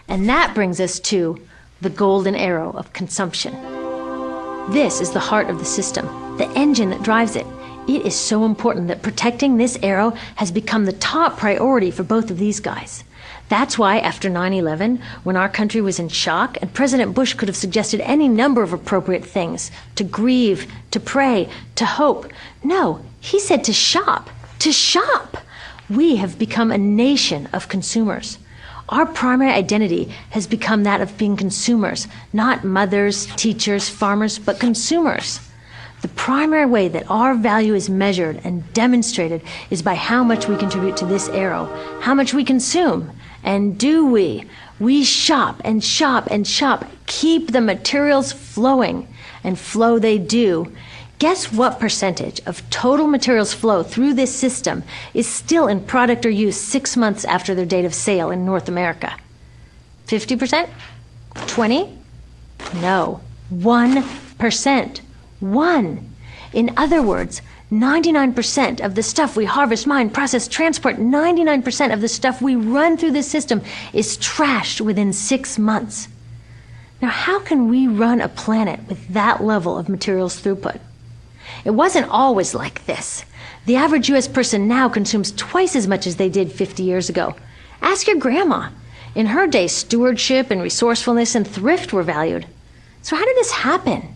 And that brings us to the golden arrow of consumption. This is the heart of the system, the engine that drives it. It is so important that protecting this arrow has become the top priority for both of these guys. That's why after 9/11, when our country was in shock, and President Bush could have suggested any number of appropriate things, to grieve, to pray, to hope. No, he said to shop, to shop. We have become a nation of consumers. Our primary identity has become that of being consumers, not mothers, teachers, farmers, but consumers. The primary way that our value is measured and demonstrated is by how much we contribute to this arrow, how much we consume. And do we? We shop and shop and shop, keep the materials flowing, and flow they do. Guess what percentage of total materials flow through this system is still in product or use 6 months after their date of sale in North America? 50%? 20? No, 1%. 1. In other words, 99% of the stuff we harvest, mine, process, transport, 99% of the stuff we run through this system is trashed within 6 months. Now, how can we run a planet with that level of materials throughput? It wasn't always like this. The average U.S. person now consumes twice as much as they did 50 years ago. Ask your grandma. In her day, stewardship and resourcefulness and thrift were valued. So how did this happen?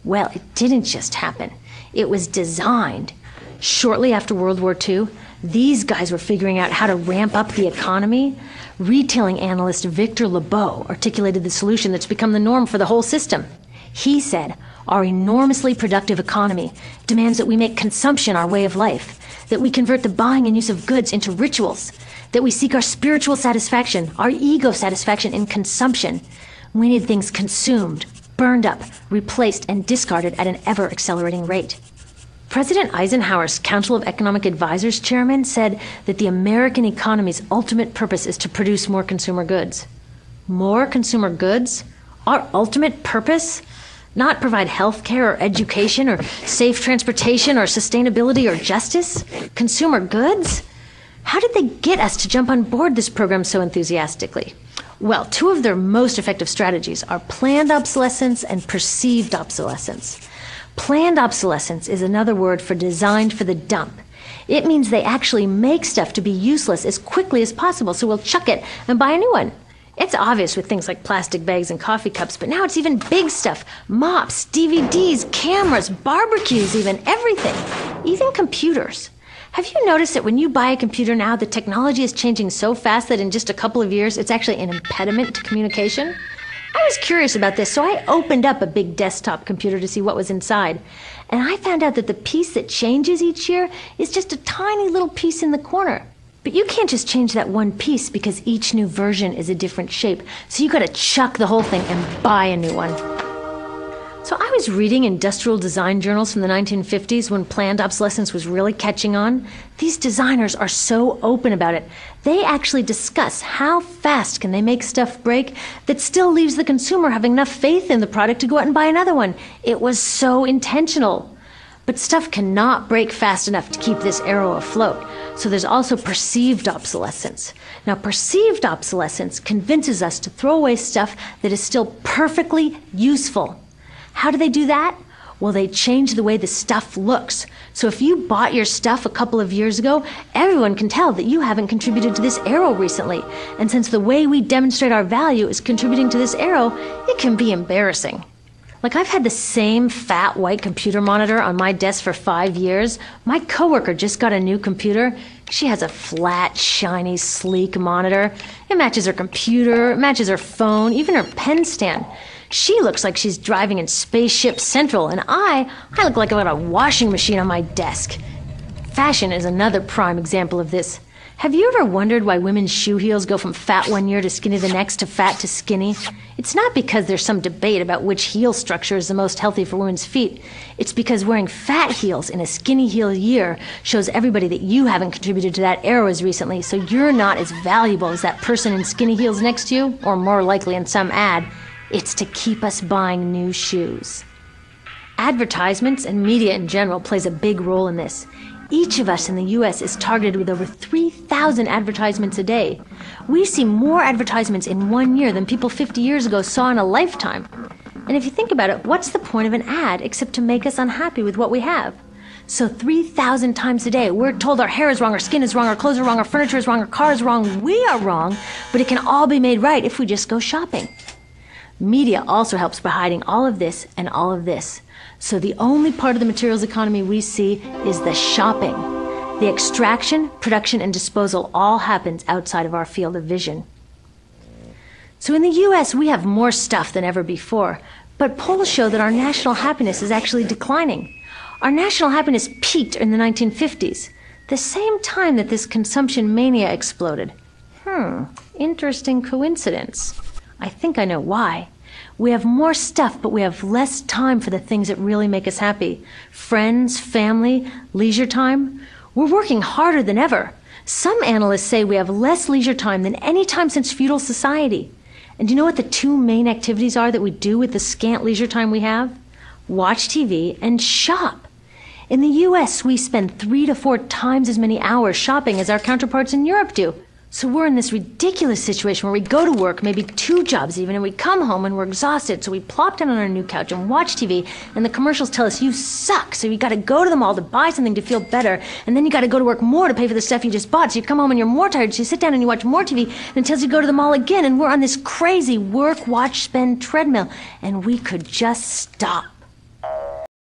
Well, it didn't just happen. It was designed. Shortly after World War II, these guys were figuring out how to ramp up the economy. Retailing analyst Victor Lebeau articulated the solution that's become the norm for the whole system. He said, our enormously productive economy demands that we make consumption our way of life, that we convert the buying and use of goods into rituals, that we seek our spiritual satisfaction, our ego satisfaction in consumption. We need things consumed, burned up, replaced, and discarded at an ever-accelerating rate. President Eisenhower's Council of Economic Advisors chairman said that the American economy's ultimate purpose is to produce more consumer goods. More consumer goods? Our ultimate purpose? Not provide health care or education or safe transportation or sustainability or justice? Consumer goods? How did they get us to jump on board this program so enthusiastically? Well, two of their most effective strategies are planned obsolescence and perceived obsolescence. Planned obsolescence is another word for designed for the dump. It means they actually make stuff to be useless as quickly as possible, so we'll chuck it and buy a new one. It's obvious with things like plastic bags and coffee cups, but now it's even big stuff. Mops, DVDs, cameras, barbecues even, everything. Even computers. Have you noticed that when you buy a computer now, the technology is changing so fast that in just a couple of years, it's actually an impediment to communication? I was curious about this, so I opened up a big desktop computer to see what was inside. And I found out that the piece that changes each year is just a tiny little piece in the corner. But you can't just change that one piece because each new version is a different shape. So you gotta chuck the whole thing and buy a new one. So I was reading industrial design journals from the 1950s when planned obsolescence was really catching on. These designers are so open about it. They actually discuss how fast can they make stuff break that still leaves the consumer having enough faith in the product to go out and buy another one. It was so intentional. But stuff cannot break fast enough to keep this arrow afloat. So there's also perceived obsolescence. Now, perceived obsolescence convinces us to throw away stuff that is still perfectly useful. How do they do that? Well, they change the way the stuff looks. So if you bought your stuff a couple of years ago, everyone can tell that you haven't contributed to this arrow recently. And since the way we demonstrate our value is contributing to this arrow, it can be embarrassing. Like, I've had the same fat white computer monitor on my desk for 5 years. My coworker just got a new computer. She has a flat, shiny, sleek monitor. It matches her computer, it matches her phone, even her pen stand. She looks like she's driving in Spaceship Central, and I look like I've got a washing machine on my desk. Fashion is another prime example of this. Have you ever wondered why women's shoe heels go from fat one year to skinny the next to fat to skinny? It's not because there's some debate about which heel structure is the most healthy for women's feet. It's because wearing fat heels in a skinny heel year shows everybody that you haven't contributed to that arrow as recently, so you're not as valuable as that person in skinny heels next to you, or more likely in some ad. It's to keep us buying new shoes. Advertisements and media in general plays a big role in this. Each of us in the U.S. is targeted with over 3,000 advertisements a day. We see more advertisements in 1 year than people 50 years ago saw in a lifetime. And if you think about it, what's the point of an ad except to make us unhappy with what we have? So 3,000 times a day, we're told our hair is wrong, our skin is wrong, our clothes are wrong, our furniture is wrong, our car is wrong. We are wrong, but it can all be made right if we just go shopping. Media also helps by hiding all of this and all of this. So the only part of the materials economy we see is the shopping. The extraction, production, and disposal all happens outside of our field of vision. So in the U.S., we have more stuff than ever before, but polls show that our national happiness is actually declining. Our national happiness peaked in the 1950s, the same time that this consumption mania exploded. Interesting coincidence. I think I know why. We have more stuff, but we have less time for the things that really make us happy. Friends, family, leisure time. We're working harder than ever. Some analysts say we have less leisure time than any time since feudal society. And do you know what the two main activities are that we do with the scant leisure time we have? Watch TV and shop. In the U.S., we spend 3 to 4 times as many hours shopping as our counterparts in Europe do. So we're in this ridiculous situation where we go to work, maybe 2 jobs even, and we come home and we're exhausted. So we plop down on our new couch and watch TV, and the commercials tell us you suck. So you got to go to the mall to buy something to feel better, and then you got to go to work more to pay for the stuff you just bought. So you come home and you're more tired, so you sit down and you watch more TV, and it tells you to go to the mall again, and we're on this crazy work, watch, spend treadmill, and we could just stop.